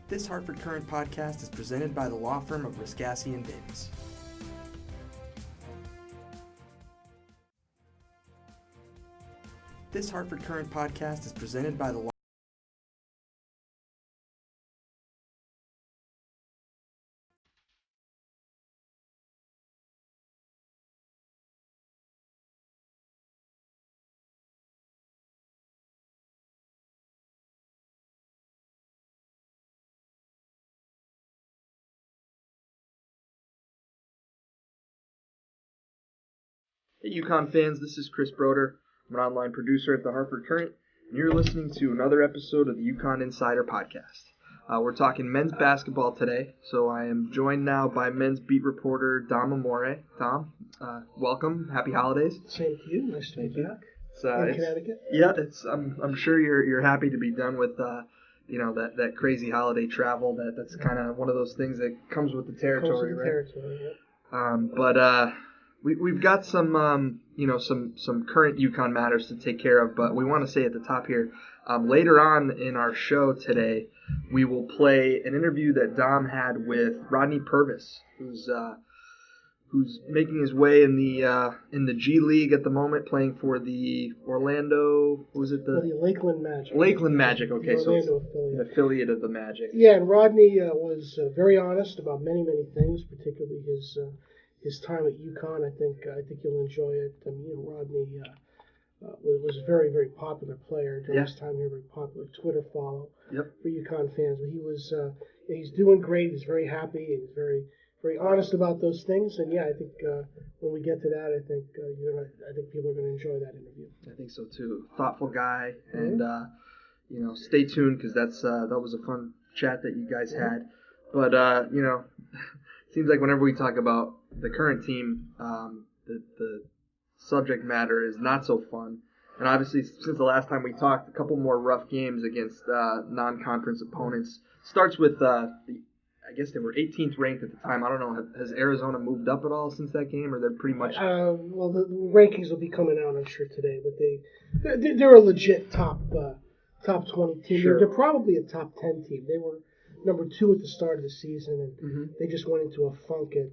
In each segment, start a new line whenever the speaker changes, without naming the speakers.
This Hartford Courant podcast is presented by the law firm of Riscassi & Davis. This Hartford Courant podcast is presented by the law. Hey UConn fans, this is Chris Brodeur. I'm an online producer at the Hartford Courant, and you're listening to another episode of the UConn Insider Podcast. We're talking men's basketball today, so I am joined now by men's beat reporter Dom Amore. Dom, welcome. Happy holidays.
Same to you. Nice to be back. In Connecticut.
Yeah, I'm sure you're happy to be done with that crazy holiday travel. That's kind of one of those things that comes with the territory, right? We've got some current UConn matters to take care of, but we want to say at the top here, later on in our show today, we will play an interview that Dom had with Rodney Purvis, who's making his way in the G League at the moment, playing for the Orlando.
The Lakeland Magic.
Lakeland Magic. Okay, so it's
affiliate.
An affiliate of the Magic.
Yeah, and Rodney was very honest about many things, particularly his time at UConn. I think you'll enjoy it. Rodney was a very, very popular player during his time here. Very popular Twitter follow for UConn fans. But he's doing great. He's very happy. He's very, very honest about those things. And I think when we get to that, I think people are going to enjoy that interview.
I think so too. Thoughtful guy, and stay tuned because that was a fun chat that you guys had. But seems like whenever we talk about the current team, the subject matter is not so fun. And obviously, since the last time we talked, a couple more rough games against non-conference opponents. Starts with I guess they were 18th ranked at the time. I don't know. Has Arizona moved up at all since that game, or they're pretty much?
Well, the rankings will be coming out, I'm sure, today. But they're a legit top 20 team.
Sure.
They're probably a top 10 team. They were number 2 at the start of the season, and they just went into a funk in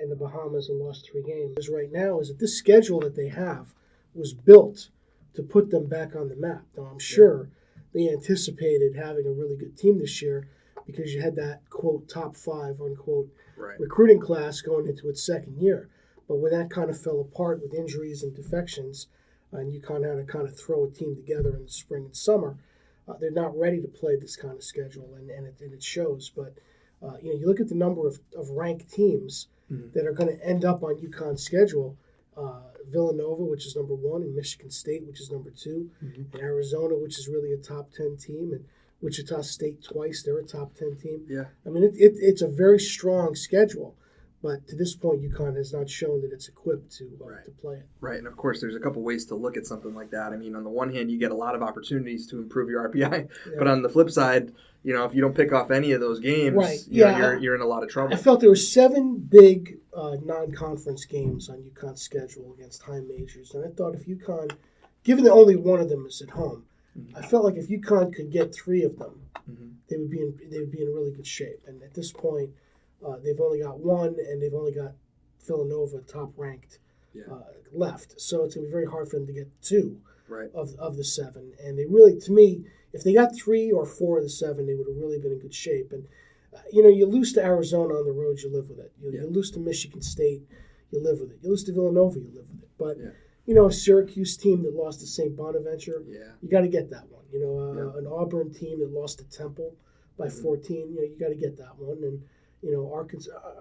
the Bahamas and lost 3 games. Right now is that this schedule that they have was built to put them back on the map. Now, I'm sure they anticipated having a really good team this year because you had that, quote, top 5, unquote, recruiting class going into its second year. But when that kind of fell apart with injuries and defections, and UConn had to kind of throw a team together in the spring and summer, they're not ready to play this kind of schedule, and it shows. But you look at the number of ranked teams that are going to end up on UConn's schedule. Villanova, which is number 1, and Michigan State, which is number 2, and Arizona, which is really a top 10 team, and Wichita State twice, they're a top 10 team.
Yeah.
I mean, it's a very strong schedule. But to this point, UConn has not shown that it's equipped to play it.
Right, and of course, there's a couple ways to look at something like that. I mean, on the one hand, you get a lot of opportunities to improve your RPI, but on the flip side, if you don't pick off any of those games, you're in a lot of trouble.
I felt there were 7 big non-conference games on UConn's schedule against high majors, and I thought if UConn, given that only one of them is at home, I felt like if UConn could get 3 of them, they would be in really good shape. And at this point, they've only got 1, and they've only got Villanova top-ranked left. So it's going to be very hard for them to get 2 of the 7. And they really, to me, if they got 3 or 4 of the 7, they would have really been in good shape. And, you lose to Arizona on the road, you live with it. You lose to Michigan State, you live with it. You lose to Villanova, you live with it. But, a Syracuse team that lost to St. Bonaventure, you got to get that one. An Auburn team that lost to Temple by 14, you got to get that one. And,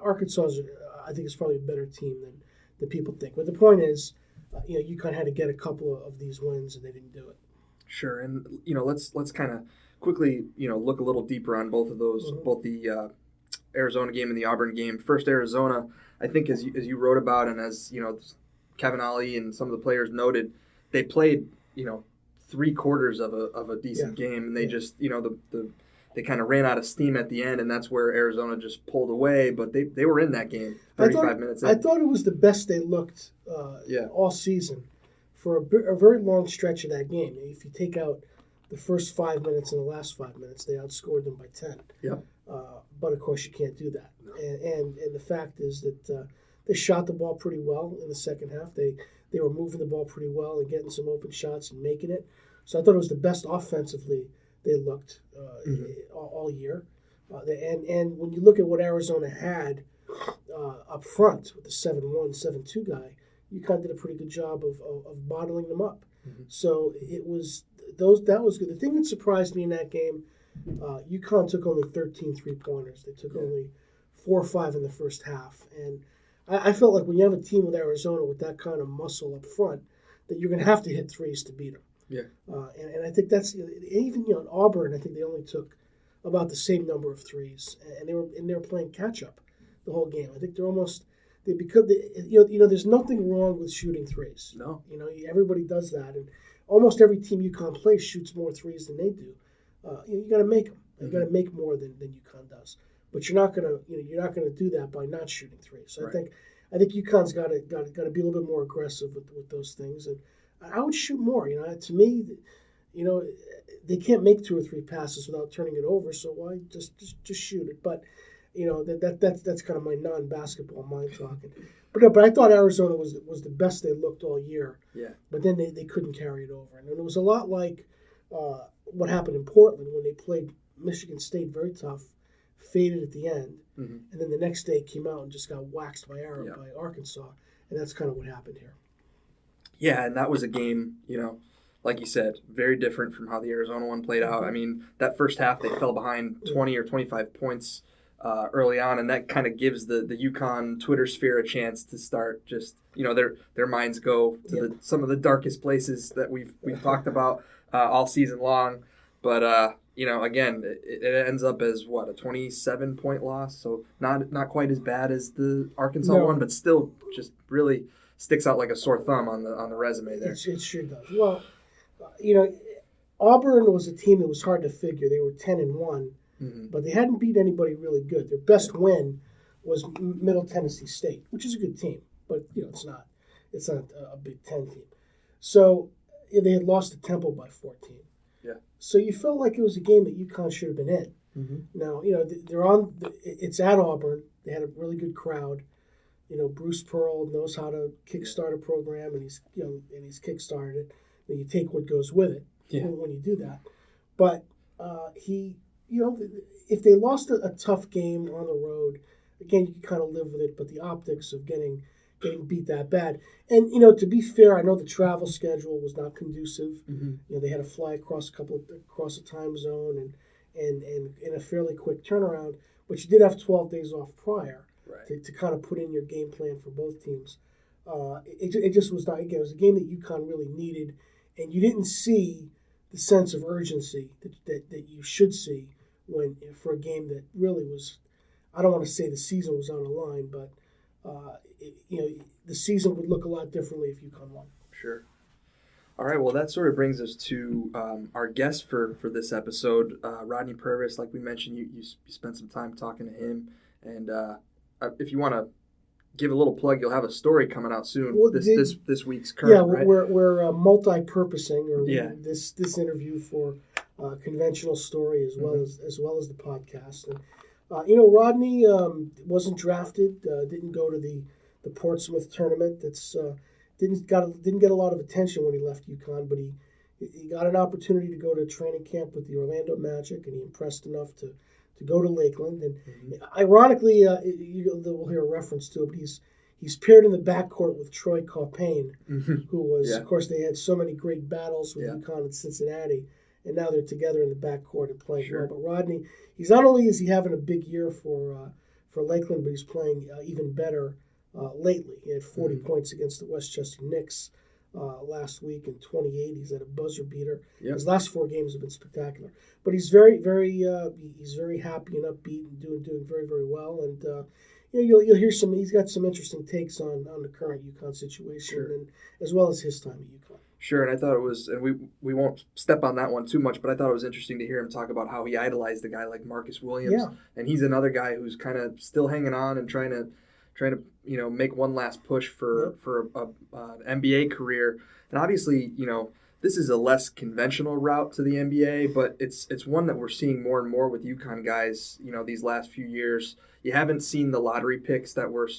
Arkansas, I think, is probably a better team than people think. But the point is, UConn had to get a couple of these wins, and they didn't do it.
Sure, and let's kind of quickly look a little deeper on both of those, both the Arizona game and the Auburn game. First, Arizona, I think, as you wrote about, and as Kevin Ollie and some of the players noted, they played 3 quarters of a decent game, and they just they kind of ran out of steam at the end, and that's where Arizona just pulled away. But they were in that game 35 minutes in.
I thought it was the best they looked all season for a very long stretch of that game. If you take out the first 5 minutes and the last 5 minutes, they outscored them by 10.
Yep.
But of course, you can't do that.
No.
And the fact is that they shot the ball pretty well in the second half. They were moving the ball pretty well and getting some open shots and making it. So I thought it was the best offensively they looked all year. And when you look at what Arizona had up front with the 7-1, 7-2 guy, UConn did a pretty good job of bottling them up. Mm-hmm. So it was that was good. The thing that surprised me in that game, UConn took only 13 3-pointers. They took only 4 or 5 in the first half. And I felt like when you have a team with Arizona with that kind of muscle up front, that you're going to have to hit threes to beat them. Yeah. And I think that's even in Auburn. I think they only took about the same number of threes, and they were playing catch up the whole game. I think there's nothing wrong with shooting threes.
No.
Everybody does that, and almost every team UConn plays shoots more threes than they do. You got to make them. You got to make more than UConn does. But you're not gonna do that by not shooting threes. So right. I think UConn's got to be a little bit more aggressive with those things, and I would shoot more. To me, they can't make 2 or 3 passes without turning it over. So why just shoot it? But that's kind of my non-basketball mind talking. But I thought Arizona was the best they looked all year.
Yeah.
But then they couldn't carry it over, and it was a lot like what happened in Portland when they played Michigan State very tough. Faded at the end, and then the next day came out and just got waxed by Arkansas, and that's kind of what happened here.
Yeah, and that was a game, like you said, very different from how the Arizona one played out. I mean, that first half they fell behind 20 or 25 points early on, and that kind of gives the UConn Twitter sphere a chance to start just, their minds go to some of the darkest places that we've talked about all season long, but. Again, it ends up as a 27-point loss, so not quite as bad as the Arkansas one, but still just really sticks out like a sore thumb on the resume there.
It sure does. Well, Auburn was a team that was hard to figure. They were 10-1, but they hadn't beat anybody really good. Their best win was Middle Tennessee State, which is a good team, but it's not a Big Ten team. So they had lost to Temple by 14. So you felt like it was a game that UConn should have been in. Mm-hmm. Now, they're on. It's at Auburn. They had a really good crowd. Bruce Pearl knows how to kickstart a program, and he's kickstarted it. And you take what goes with it when you do that. But if they lost a tough game on the road, again, you can kind of live with it. But the optics of getting beat that bad. And, to be fair, I know the travel schedule was not conducive. Mm-hmm. They had to fly across a time zone and in a fairly quick turnaround, but you did have 12 days off prior to kind of put in your game plan for both teams. It just was not, again, it was a game that UConn really needed, and you didn't see the sense of urgency that you should see for a game that really was, I don't want to say the season was on the line, but the season would look a lot differently if UConn won.
Sure. All right, well, that sort of brings us to our guest for this episode, Rodney Purvis. Like we mentioned, you spent some time talking to him, and if you want to give a little plug, you'll have a story coming out soon. Well, this week's current.
Yeah, we're multi-purposing this interview for conventional story as well as the podcast. And Rodney wasn't drafted, didn't go to the Portsmouth tournament. That's didn't get a lot of attention when he left UConn, but he got an opportunity to go to training camp with the Orlando Magic, and he impressed enough to go to Lakeland. And ironically, we'll hear a reference to it, but he's paired in the backcourt with Troy Caupain, who was, of course, they had so many great battles with UConn and Cincinnati, and now they're together in the backcourt and playing well. But Rodney, he's not only is he having a big year for Lakeland, but he's playing even better lately. He had 40 points against the Westchester Knicks last week, and 28. He's at a buzzer beater. Yep. His last 4 games have been spectacular. But he's very, very, he's very happy and upbeat and doing very, very well. And you'll hear some. He's got some interesting takes on the current UConn situation, and as well as his time at UConn.
Sure, and I thought it was, and we won't step on that one too much, but I thought it was interesting to hear him talk about how he idolized a guy like Marcus Williams, and he's another guy who's kind of still hanging on and trying to make one last push for an NBA career. And obviously, this is a less conventional route to the NBA, but it's one that we're seeing more and more with UConn guys, these last few years. You haven't seen the lottery picks that were,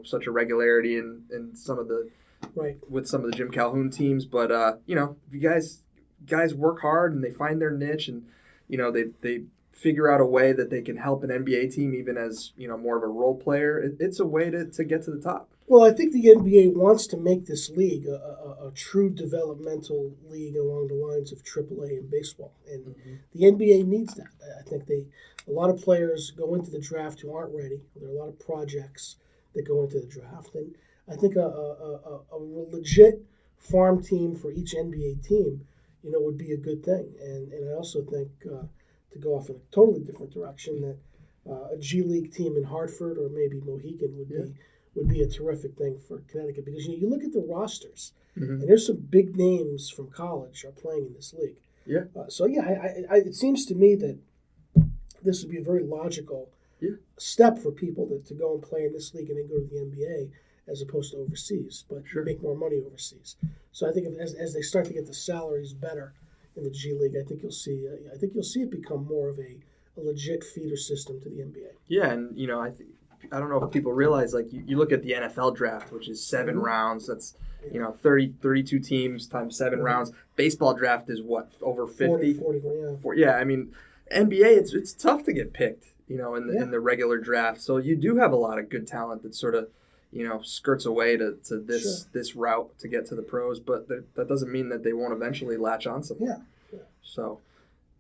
such a regularity in some of the with some of the Jim Calhoun teams, but if you guys work hard and they find their niche and they figure out a way that they can help an NBA team even as more of a role player, it's a way to get to the top.
Well, I think the NBA wants to make this league a true developmental league along the lines of AAA in baseball, and the NBA needs that. I think a lot of players go into the draft who aren't ready. There are a lot of projects that go into the draft, and I think a legit farm team for each NBA team, would be a good thing. And I also think to go off in a totally different direction, that a G League team in Hartford or maybe Mohegan would be a terrific thing for Connecticut, because you look at the rosters and there's some big names from college are playing in this league.
Yeah.
It seems to me that this would be a very logical step for people to go and play in this league and then go to the NBA as opposed to overseas, but make more money overseas. So I think as they start to get the salaries better in the G League, I think you'll see it become more of a legit feeder system to the NBA.
Yeah, and I don't know if people realize, like, you look at the NFL draft, which is 7 rounds. That's 32 teams times 7 rounds. Baseball draft is what, over 50?
40,
yeah. I mean, NBA, it's tough to get picked, in the regular draft. So you do have a lot of good talent that sort of, skirts away to this route to get to the pros, but that doesn't mean that they won't eventually latch on something.
Yeah.
So,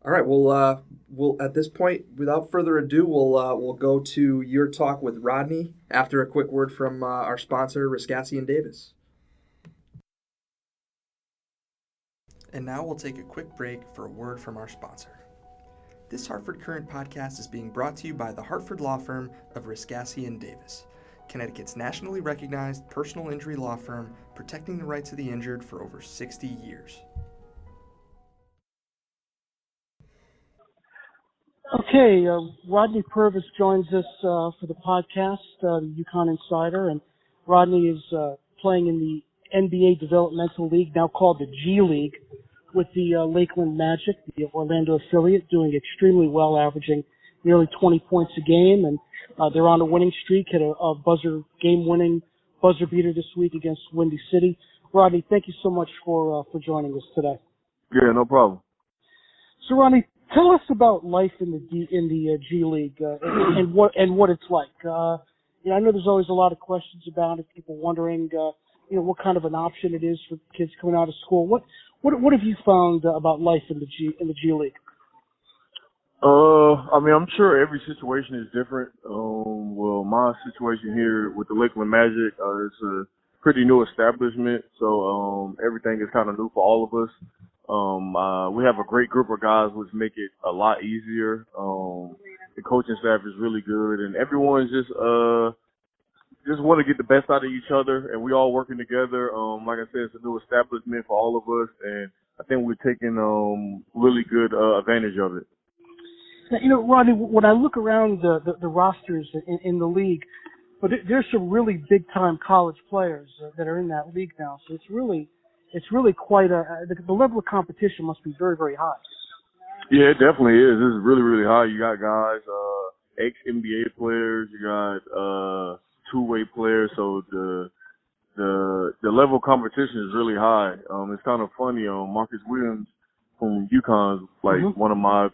all right, we'll at this point, without further ado, we'll go to your talk with Rodney after a quick word from our sponsor, Riscassi and Davis. And now we'll take a quick break for a word from our sponsor. This Hartford Courant podcast is being brought to you by the Hartford law firm of Riscassi and Davis, Connecticut's nationally recognized personal injury law firm, protecting the rights of the injured for over 60 years.
Okay, Rodney Purvis joins us for the podcast, the UConn Insider, and Rodney is playing in the NBA Developmental League, now called the G League, with the Lakeland Magic, the Orlando affiliate, doing extremely well, averaging nearly 20 points a game, and they're on a winning streak, hit a game-winning buzzer beater this week against Windy City. Rodney, thank you so much for joining us today.
Yeah, no problem.
So, Rodney, tell us about life in the G League and what it's like. I know there's always a lot of questions about it. People wondering, what kind of an option it is for kids coming out of school. What have you found about life in the G League?
I'm sure every situation is different. Well, my situation here with the Lakeland Magic, it's a pretty new establishment, so everything is kind of new for all of us. We have a great group of guys, which make it a lot easier. The coaching staff is really good, and everyone's just want to get the best out of each other, and we all working together. Like I said, it's a new establishment for all of us, and I think we're taking really good advantage of it.
Now, Rodney, when I look around the rosters in the league, but there's some really big time college players that are in that league now, so it's really quite the level of competition must be very, very high.
Yeah, it definitely is. It's really, really high. You got guys, ex-NBA players, you got two-way players, so the level of competition is really high. It's kind of funny. Marcus Williams from UConn is one of my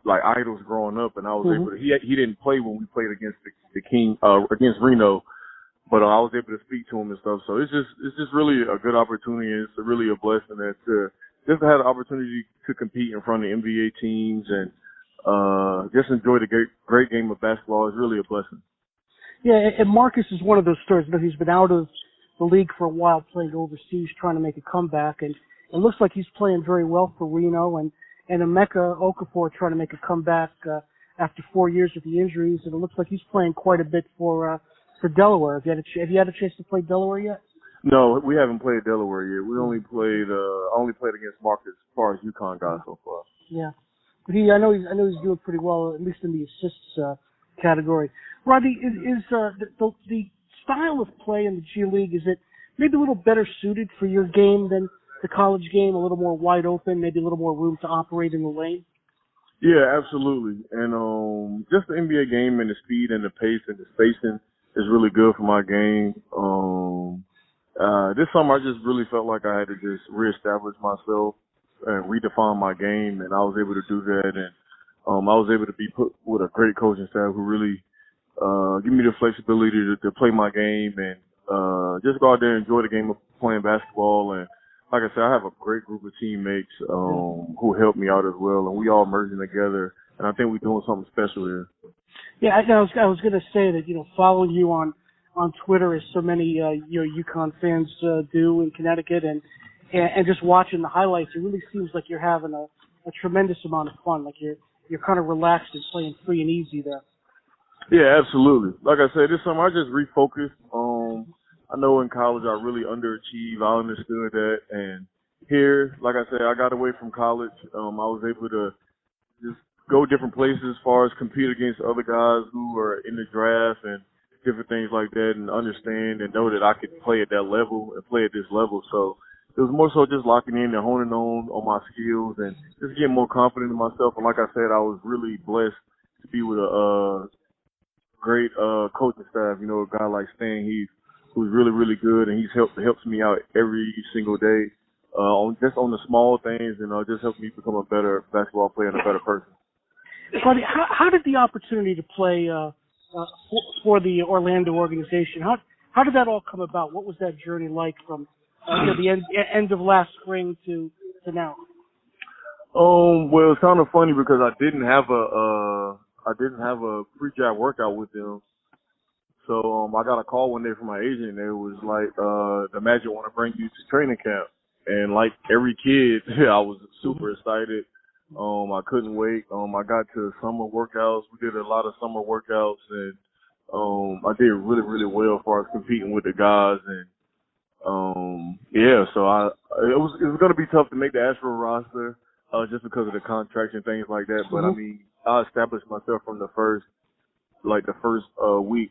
idols growing up, and I was able to. He didn't play when we played against the King against Reno. But I was able to speak to him and stuff. So it's just really a good opportunity. And it's really a blessing that to have the opportunity to compete in front of NBA teams and just enjoy the great game of basketball is really a blessing.
Yeah, and Marcus is one of those stories. He's been out of the league for a while, playing overseas, trying to make a comeback, and it looks like he's playing very well for Reno. And Emeka Okafor trying to make a comeback after 4 years with the injuries, and it looks like he's playing quite a bit for Delaware. Have you had a chance to play Delaware yet?
No, we haven't played Delaware yet. We only played against Marcus as far as UConn guys so far.
Yeah, but I know he's doing pretty well, at least in the assists category. Rodney, is the style of play in the G League, is it maybe a little better suited for your game than the college game a little more wide open, maybe a little more room to operate in the lane?
Yeah, absolutely. And just the NBA game and the speed and the pace and the spacing is really good for my game. This summer I just really felt like I had to just reestablish myself and redefine my game, and I was able to do that. And I was able to be put with a great coaching staff who really give me the flexibility to play my game and just go out there and enjoy the game of playing basketball. And like I said, I have a great group of teammates who help me out as well, and we all merging together. And I think we're doing something special here.
Yeah, I was going to say that, following you on Twitter, as so many UConn fans do in Connecticut, and just watching the highlights, it really seems like you're having a tremendous amount of fun. Like you're kind of relaxed and playing free and easy there.
Yeah, absolutely. Like I said, this summer I just refocused. I know in college I really underachieved. I understood that. And here, like I said, I got away from college. I was able to just go different places as far as compete against other guys who are in the draft and different things like that, and understand and know that I could play at that level and play at this level. So it was more so just locking in and honing on my skills and just getting more confident in myself. And like I said, I was really blessed to be with a great coaching staff. A guy like Stan Heath, who's really, really good, and helps me out every single day on the small things, and just helps me become a better basketball player and a better person.
Buddy, how did the opportunity to play for the Orlando organization, how did that all come about? What was that journey like from the end of last spring to now?
Well, it's kind of funny because I didn't have a pre-draft workout with them. So I got a call one day from my agent, and it was like, the Magic want to bring you to training camp. And like every kid, I was super excited. I couldn't wait. I got to summer workouts. We did a lot of summer workouts, and I did really, really well as far as competing with the guys. And so it was going to be tough to make the Astro roster just because of the contracts and things like that. But I mean, I established myself from the first week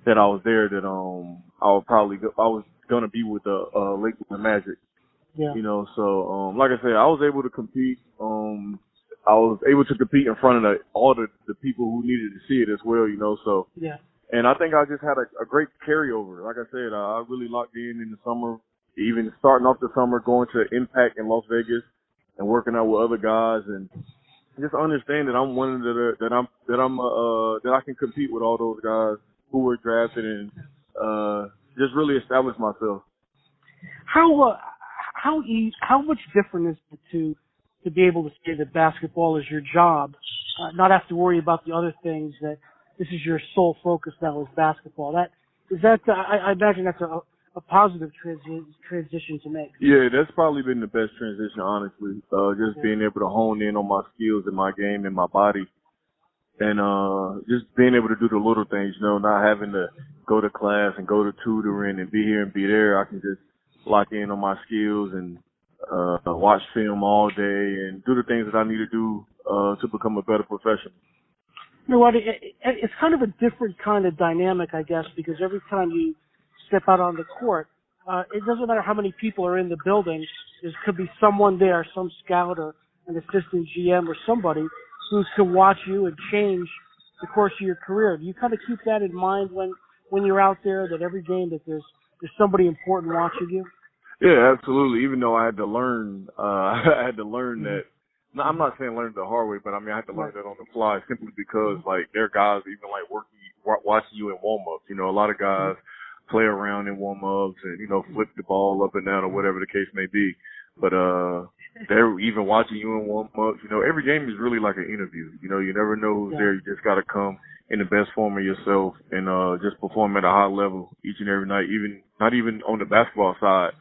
that I was there that I was gonna be with the Lakers and Magic.
Yeah.
So like I said, I was able to compete. I was able to compete in front of all the people who needed to see it as well. So
yeah.
And I think I just had a great carryover. Like I said, I really locked in the summer, even starting off the summer, going to Impact in Las Vegas and working out with other guys, and just understand that I'm one of that I can compete with all those guys who were drafted, and just really establish myself.
How much different is it to be able to say that basketball is your job, not have to worry about the other things, that this is your sole focus now is basketball? I imagine that's a positive transition to make.
Yeah, that's probably been the best transition, honestly. Just being able to hone in on my skills and my game and my body, and just being able to do the little things, not having to go to class and go to tutoring and be here and be there. I can just lock in on my skills and watch film all day and do the things that I need to do to become a better professional.
You know what? It's kind of a different kind of dynamic, I guess, because every time you step out on the court, it doesn't matter how many people are in the building. There could be someone there, some scout or an assistant GM or somebody who's to watch you and change the course of your career. Do you kind of keep that in mind when you're out there, that every game that there's somebody important watching you?
Yeah, absolutely. Even though I had to learn, that. No, I'm not saying learn it the hard way, but I mean I had to learn that on the fly simply because like there are guys even like watching you in warm-ups. A lot of guys play around in warm-ups and flip the ball up and down or whatever the case may be. But they're even watching you in warm-ups. Every game is really like an interview. You never know who's there. You just got to come in the best form of yourself and just perform at a high level each and every night. Even not even on the basketball side,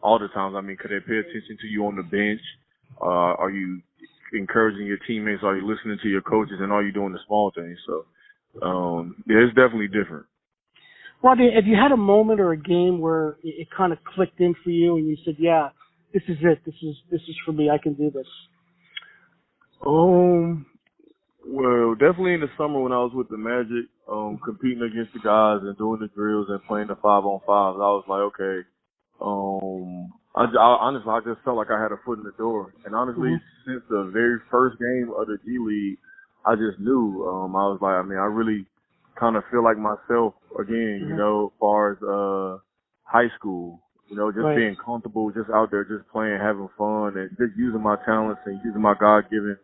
all the times. I mean, could they pay attention to you on the bench? Are you encouraging your teammates? Are you listening to your coaches? And are you doing the small things? So, yeah, it's definitely different.
Rodney, have you had a moment or a game where it kind of clicked in for you and you said, yeah, this is it. This is for me. I can do this.
Well, definitely in the summer when I was with the Magic, competing against the guys and doing the drills and playing the 5-on-5s, I was like, okay, honestly, I just felt like I had a foot in the door. And honestly, since the very first game of the G League, I just knew. I was like, I mean, I really kind of feel like myself again, you know, as far as high school. You know, just being comfortable, just out there, just playing, having fun, and just using my talents and using my God-given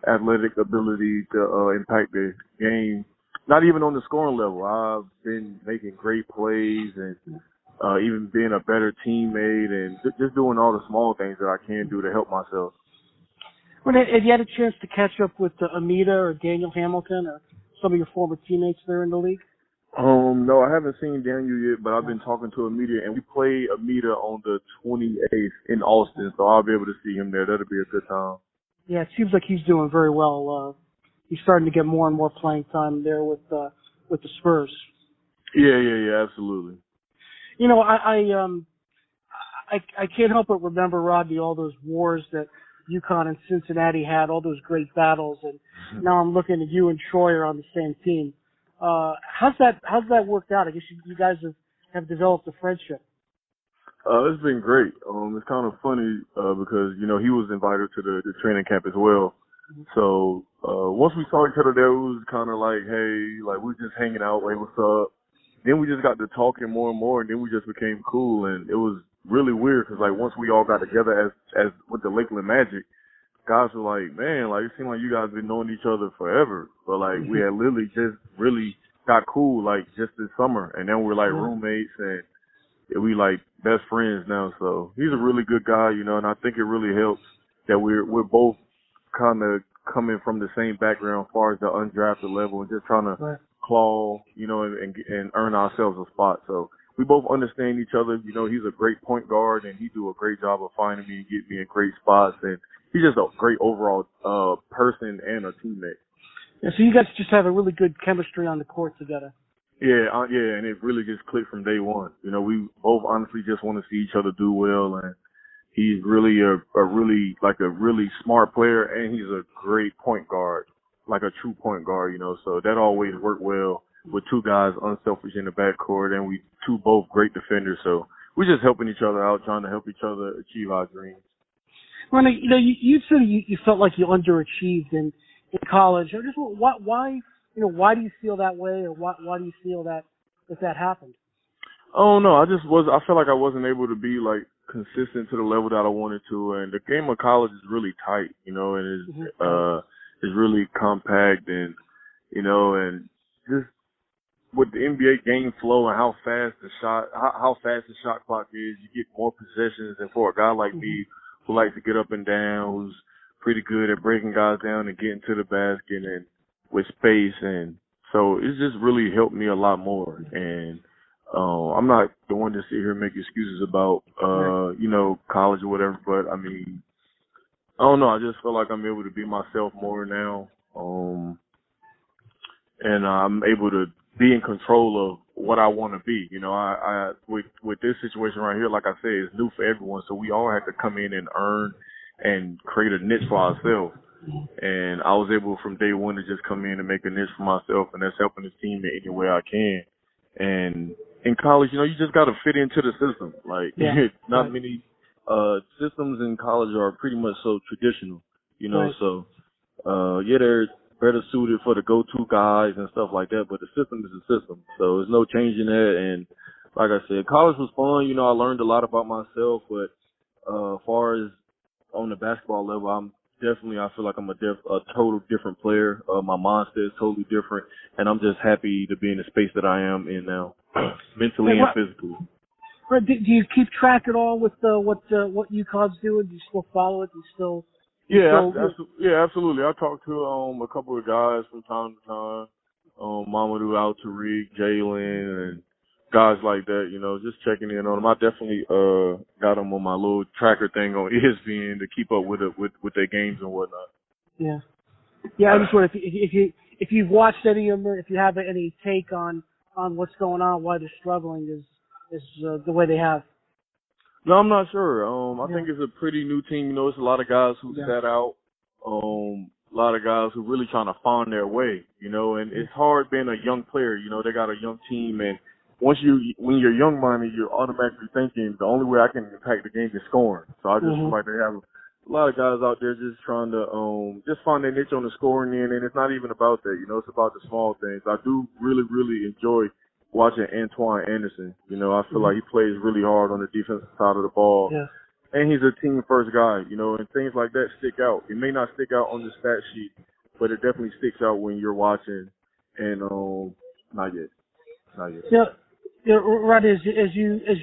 athletic ability to impact the game. Not even on the scoring level. I've been making great plays and even being a better teammate and just doing all the small things that I can do to help myself.
Well, have you had a chance to catch up with Amita or Daniel Hamilton or some of your former teammates there in the league?
No, I haven't seen Daniel yet, but I've been talking to Amita, and we play Amita on the 28th in Austin, so I'll be able to see him there. That'll be a good time.
Yeah, it seems like he's doing very well. He's starting to get more and more playing time there with the Spurs.
Yeah, absolutely.
You know, I can't help but remember, Rodney, all those wars that UConn and Cincinnati had, all those great battles, and now I'm looking at you and Troy are on the same team. How's that worked out? I guess you guys have developed a friendship.
It's been great. It's kind of funny because you know he was invited to the training camp as well. So once we saw each other there, it was kind of like, hey, like we were just hanging out, like what's up. Then we just got to talking more and more, and then we just became cool, and it was really weird because like once we all got together as with the Lakeland Magic, guys were like, man, like it seemed like you guys been knowing each other forever, but like we had literally just really got cool like just this summer, and then we're like roommates and we like best friends now. So he's a really good guy, you know, and I think it really helps that we're both kind of coming from the same background as far as the undrafted level and just trying to claw, you know, and earn ourselves a spot. So we both understand each other. You know, he's a great point guard, and he do a great job of finding me and getting me in great spots. And he's just a great overall person and a teammate.
Yeah, so you guys just have a really good chemistry on the court together.
Yeah, and it really just clicked from day one. You know, we both honestly just want to see each other do well, and he's really a really smart player, and he's a great point guard, like a true point guard, you know. So that always worked well with two guys unselfish in the backcourt, and we two both great defenders. So we're just helping each other out, trying to help each other achieve our dreams.
Well, you know, you said you felt like you underachieved in college. I just why do you feel that way, or why do you feel that happened?
Oh no, I felt like I wasn't able to be like consistent to the level that I wanted to, and the game of college is really tight, you know, and it's really compact, and you know, and just with the NBA game flow and how fast the shot clock is, you get more possessions, and for a guy like me who likes to get up and down, who's pretty good at breaking guys down and getting to the basket and with space, and so it's just really helped me a lot more. And I'm not the one to sit here and make excuses about you know, college or whatever, but I mean, I don't know, I just feel like I'm able to be myself more now, and I'm able to be in control of what I want to be. You know, I with this situation right here, like I said, it's new for everyone, so we all have to come in and earn and create a niche for ourselves. And I was able from day one to just come in and make a niche for myself, and that's helping this team in any way I can. And in college, you know, you just got to fit into the system. Like, not many systems in college are pretty much so traditional, you know. So, they're better suited for the go-to guys and stuff like that, but the system is a system. So there's no changing that. And like I said, college was fun. You know, I learned a lot about myself, but as far as on the basketball level, I feel like I'm a total different player. My mindset is totally different, and I'm just happy to be in the space that I am in now, mentally and physically.
Do you keep track at all with what UConn's doing? Do you still follow it? Do you still?
Absolutely. I talk to a couple of guys from time to time, Mamadou Al-Tariq, Jalen, and guys like that, you know, just checking in on them. I definitely got them on my little tracker thing on ESPN to keep up with their games and whatnot. Yeah.
I just wonder if you've watched any of them, if you have any take on what's going on, why they're struggling is the way they have.
No, I'm not sure. I think it's a pretty new team. You know, it's a lot of guys who sat out. A lot of guys who really trying to find their way, you know, and it's hard being a young player. You know, they got a young team, and when you're young-minded, you're automatically thinking the only way I can impact the game is scoring. So I just feel like they have a lot of guys out there just trying to just find their niche on the scoring end, and it's not even about that. It's about the small things. I do really, really enjoy watching Antoine Anderson. I feel like he plays really hard on the defensive side of the ball.
Yeah.
And he's a team-first guy, and things like that stick out. It may not stick out on the stat sheet, but it definitely sticks out when you're watching. And not yet.
Yeah, Rodney, as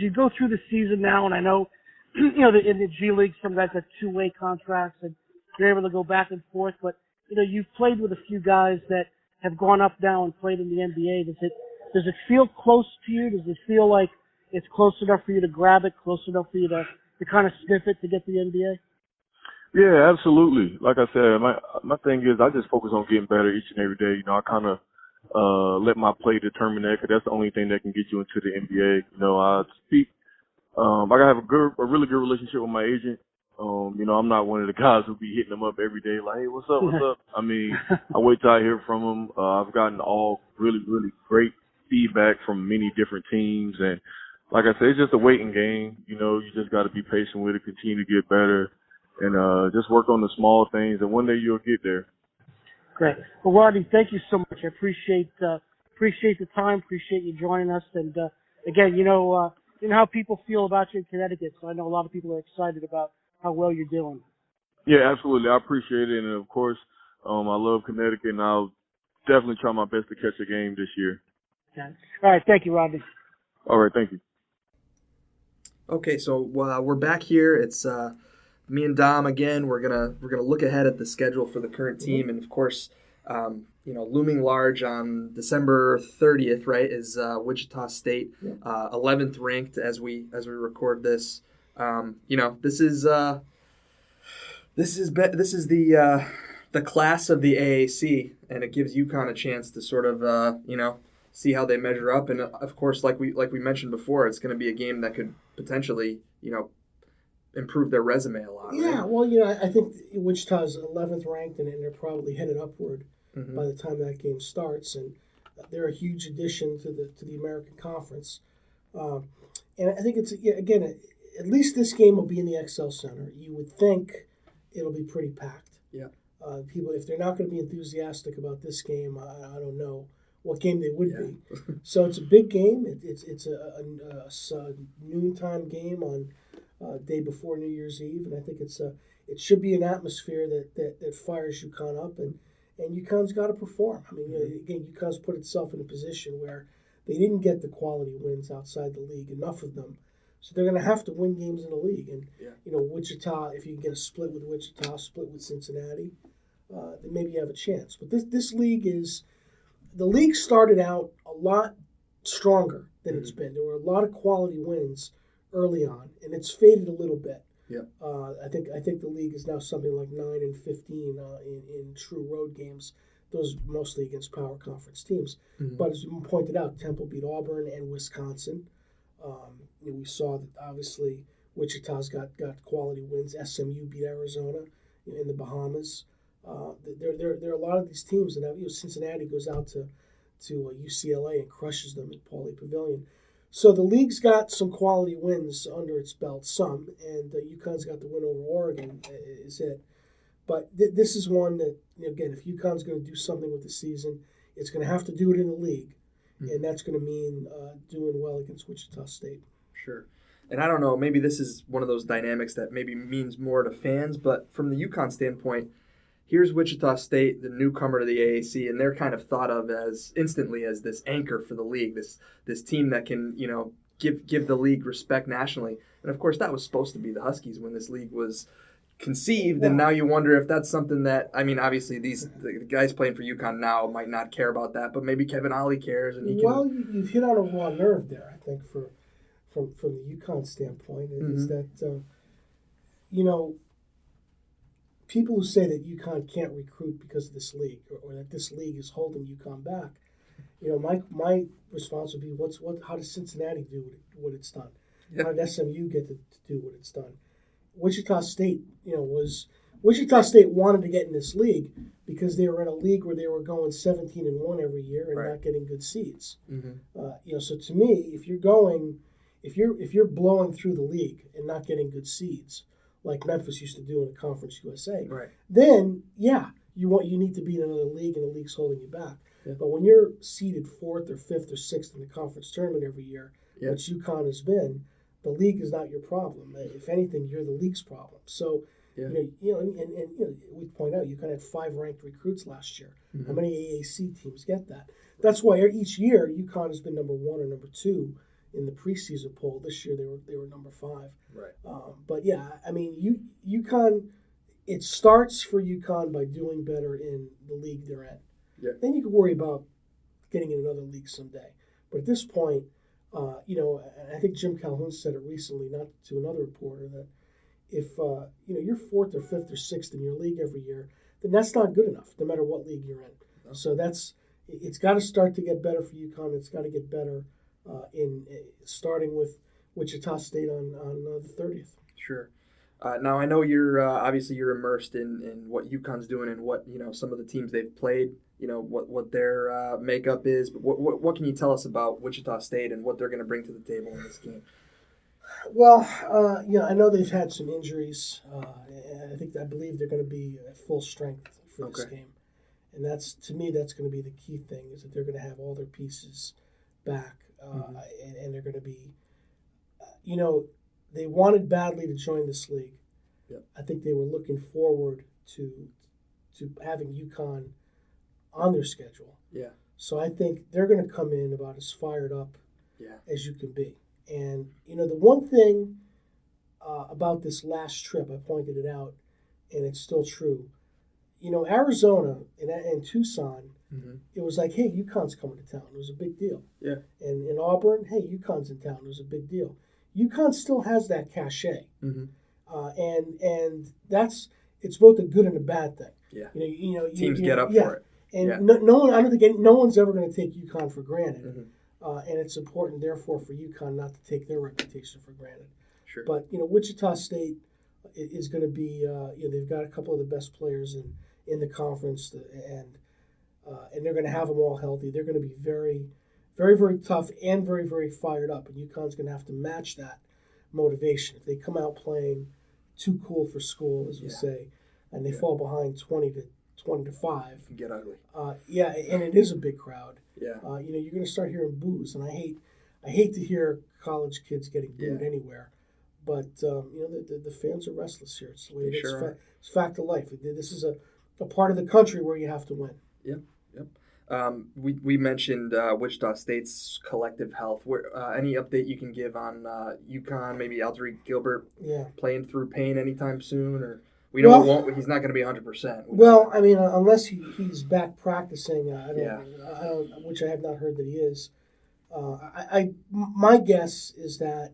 you go through the season now, and I know, in the G League, some guys have two-way contracts, and you're able to go back and forth. But you've played with a few guys that have gone up now and played in the NBA. Does it feel close to you? Does it feel like it's close enough for you to grab it, close enough for you to kind of sniff it to get to the NBA?
Yeah, absolutely. Like I said, my thing is I just focus on getting better each and every day. I kind of let my play determine that, because that's the only thing that can get you into the NBA. I speak. I have a really good relationship with my agent. I'm not one of the guys who be hitting them up every day like, hey, what's up? I mean, I wait till I hear from them. I've gotten all really, really great feedback from many different teams, and like I said, it's just a waiting game. You just got to be patient with it, continue to get better, and just work on the small things, and one day you'll get there.
Great. Well, Rodney, thank you so much. I appreciate the time, appreciate you joining us, and again, you know how people feel about you in Connecticut, so I know a lot of people are excited about how well you're doing.
Yeah, absolutely. I appreciate it, and of course, I love Connecticut, and I'll definitely try my best to catch a game this year.
Okay. All right, thank you, Rodney.
All right, thank you.
Okay, so we're back here. It's me and Dom again. We're gonna look ahead at the schedule for the current team, and of course, looming large on December 30th, right, is Wichita State, 11th ranked as we record this. This is the class of the AAC, and it gives UConn a chance to sort of see how they measure up. And of course, like we mentioned before, it's going to be a game that could potentially improve their resume a lot.
Yeah,
right?
well, I think Wichita's 11th ranked, and they're probably headed upward by the time that game starts, and they're a huge addition to the American Conference. And I think it's, again, at least this game will be in the XL Center. You would think it'll be pretty packed.
Yeah.
People, if they're not going to be enthusiastic about this game, I don't know what game they would be. So it's a big game. It's a noontime game on day before New Year's Eve, and I think it should be an atmosphere that fires UConn up, and UConn's got to perform. I mean, again, UConn's put itself in a position where they didn't get the quality wins outside the league, enough of them. So they're going to have to win games in the league. And, Wichita, if you can get a split with Wichita, split with Cincinnati, then maybe you have a chance. But this league the league started out a lot stronger than it's been. There were a lot of quality wins early on, and it's faded a little bit.
Yeah.
I think the league is now something like 9-15 in true road games. Those mostly against power conference teams. But as you pointed out, Temple beat Auburn and Wisconsin. We saw that obviously Wichita's got quality wins. SMU beat Arizona in the Bahamas. There are a lot of these teams, and Cincinnati goes out to UCLA and crushes them at Pauley Pavilion. So the league's got some quality wins under its belt, some, and UConn's got the win over Oregon is it. But this is one that, again, if UConn's going to do something with the season, it's going to have to do it in the league, and that's going to mean doing well against Wichita State.
Sure. And I don't know, maybe this is one of those dynamics that maybe means more to fans, but from the UConn standpoint, here's Wichita State, the newcomer to the AAC, and they're kind of thought of as instantly as this anchor for the league, this team that can, give the league respect nationally. And of course, that was supposed to be the Huskies when this league was conceived, and now you wonder if that's something that, obviously the guys playing for UConn now might not care about that, but maybe Kevin Ollie cares, and he can.
Well, you've hit on a raw nerve there, I think, from the UConn standpoint, is that people who say that UConn can't recruit because of this league, or that this league is holding UConn back, my response would be, how does Cincinnati do what it's done? How did SMU get to do what it's done? Wichita State, was Wichita State wanted to get in this league because they were in a league where they were going 17-1 every year and not getting good seeds. Mm-hmm. So to me, if you're blowing through the league and not getting good seeds, like Memphis used to do in the Conference USA, then you need to be in another league and the league's holding you back. Yeah. But when you're seeded 4th or 5th or 6th in the conference tournament every year, which UConn has been, the league is not your problem. If anything, you're the league's problem. So, and we point out UConn had 5 ranked recruits last year. Mm-hmm. How many AAC teams get that? That's why each year UConn has been number 1 or number 2 in the preseason poll. This year they were number 5. Right. But yeah, I mean, UConn. It starts for UConn by doing better in the league they're in. Yeah. Then you can worry about getting in another league someday. But at this point, I think Jim Calhoun said it recently, not to another reporter, that if you're 4th or 5th or 6th in your league every year, then that's not good enough, no matter what league you're in. No. So it's got to start to get better for UConn. It's got to get better starting with Wichita State on the 30th.
Sure. Now I know you're obviously you're immersed in what UConn's doing and what some of the teams they've played, what their makeup is. But what can you tell us about Wichita State and what they're going to bring to the table in this game?
Well, I know they've had some injuries. I believe they're going to be at full strength for this game, and to me that's going to be the key thing, is that they're going to have all their pieces back, and they're going to be, they wanted badly to join this league. Yep. I think they were looking forward to having UConn on their schedule. Yeah. So I think they're going to come in about as fired up as you can be. And, the one thing about this last trip, I pointed it out, and it's still true. Arizona and Tucson, it was like, hey, UConn's coming to town. It was a big deal. Yeah. And in Auburn, hey, UConn's in town. It was a big deal. UConn still has that cachet, and it's both a good and a bad thing. Yeah,
teams get up for it,
and no one. I don't think no one's ever going to take UConn for granted, and it's important, therefore, for UConn not to take their reputation for granted. Sure. But Wichita State is going to be. They've got a couple of the best players in the conference, and they're going to have them all healthy. They're going to be very, very, very tough and very, very fired up. And UConn's going to have to match that motivation. If they come out playing too cool for school, as we say, and they fall behind 20 to 5,
it can get ugly.
And it is a big crowd. Yeah. You're going to start hearing boos, and I hate to hear college kids getting booed anywhere. But the fans are restless here. It's the way it is. Sure it's fact of life. This is a part of the country where you have to win.
Yep. We mentioned Wichita State's collective health. Any update you can give on UConn? Maybe Aldrich Gilbert playing through pain anytime soon, or we know it won't. He's not going to be 100%.
Well, I mean, unless he's back practicing, I don't, which I have not heard that he is. My guess is that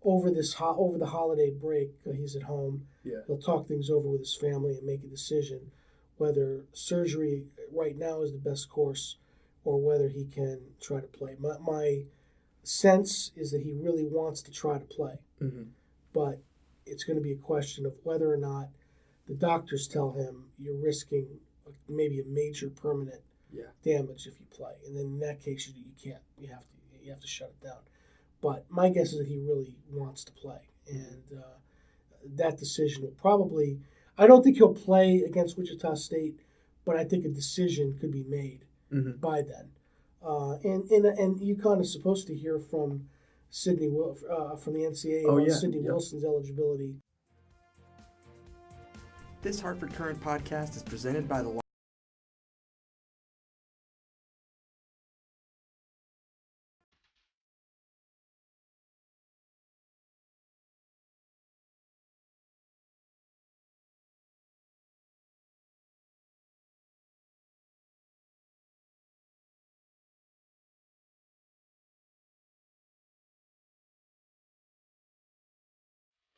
over the holiday break, he's at home. Yeah. He'll talk things over with his family and make a decision whether surgery right now is the best course or whether he can try to play. My sense is that he really wants to try to play. Mm-hmm. But it's going to be a question of whether or not the doctors tell him you're risking maybe a major permanent damage if you play. And then in that case, you can't. You have to shut it down. But my guess is that he really wants to play. And that decision will probably – I don't think he'll play against Wichita State, but I think a decision could be made by then. And UConn is supposed to hear from Sydney from the NCAA on Sydney Wilson's eligibility.
This Hartford Courant podcast is presented by the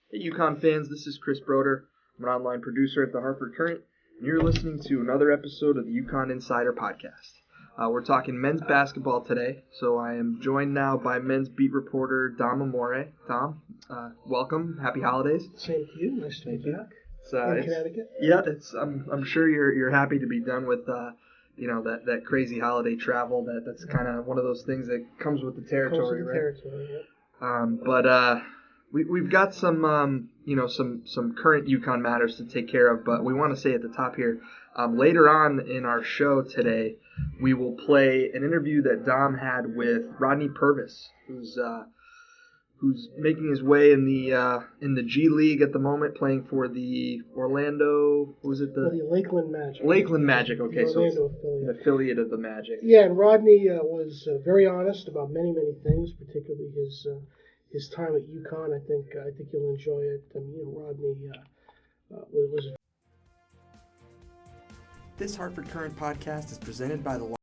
Hey UConn fans, this is Chris Brodeur. I'm an online producer at the Hartford Courant, and you're listening to another episode of the UConn Insider Podcast. We're talking men's basketball today, so I am joined now by men's beat reporter Dom Amore. Dom, welcome. Happy holidays.
Same to you. Nice to be back. in Connecticut.
Yeah, it's. I'm sure you're happy to be done with that crazy holiday travel. That's kind of one of those things that comes with the territory, right?
Territory, yeah.
But we've got some some current UConn matters to take care of. But we want to say at the top here, later on in our show today, we will play an interview that Dom had with Rodney Purvis, who's making his way in the G League at the moment, playing for the Orlando. Was it the
Lakeland Magic?
Lakeland Magic. Okay, so it's
affiliate.
an affiliate of the Magic.
Yeah, and Rodney was very honest about many things, particularly his time at UConn. I think you'll enjoy it. Rodney was.
This Hartford Courant podcast is presented by the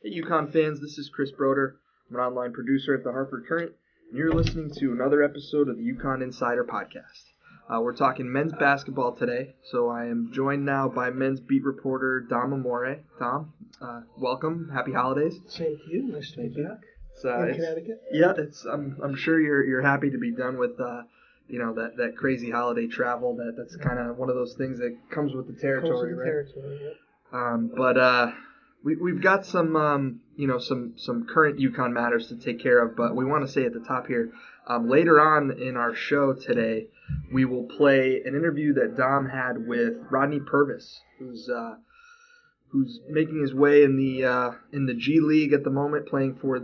Hey UConn fans, this is Chris Brodeur. I'm an online producer at the Hartford Courant, and you're listening to another episode of the UConn Insider Podcast. We're talking men's basketball today, so I am joined now by men's beat reporter Dom Amore. Dom, welcome. Happy holidays.
Same to you. Nice to be back.
In
Connecticut.
Yeah, I'm sure you're happy to be done with that crazy holiday travel. That's kind of one of those things that comes with the territory, right?
Territory, yeah.
But we've got some some current UConn matters to take care of, but we want to say at the top here, later on in our show today, we will play an interview that Dom had with Rodney Purvis, who's making his way in the G League at the moment, playing for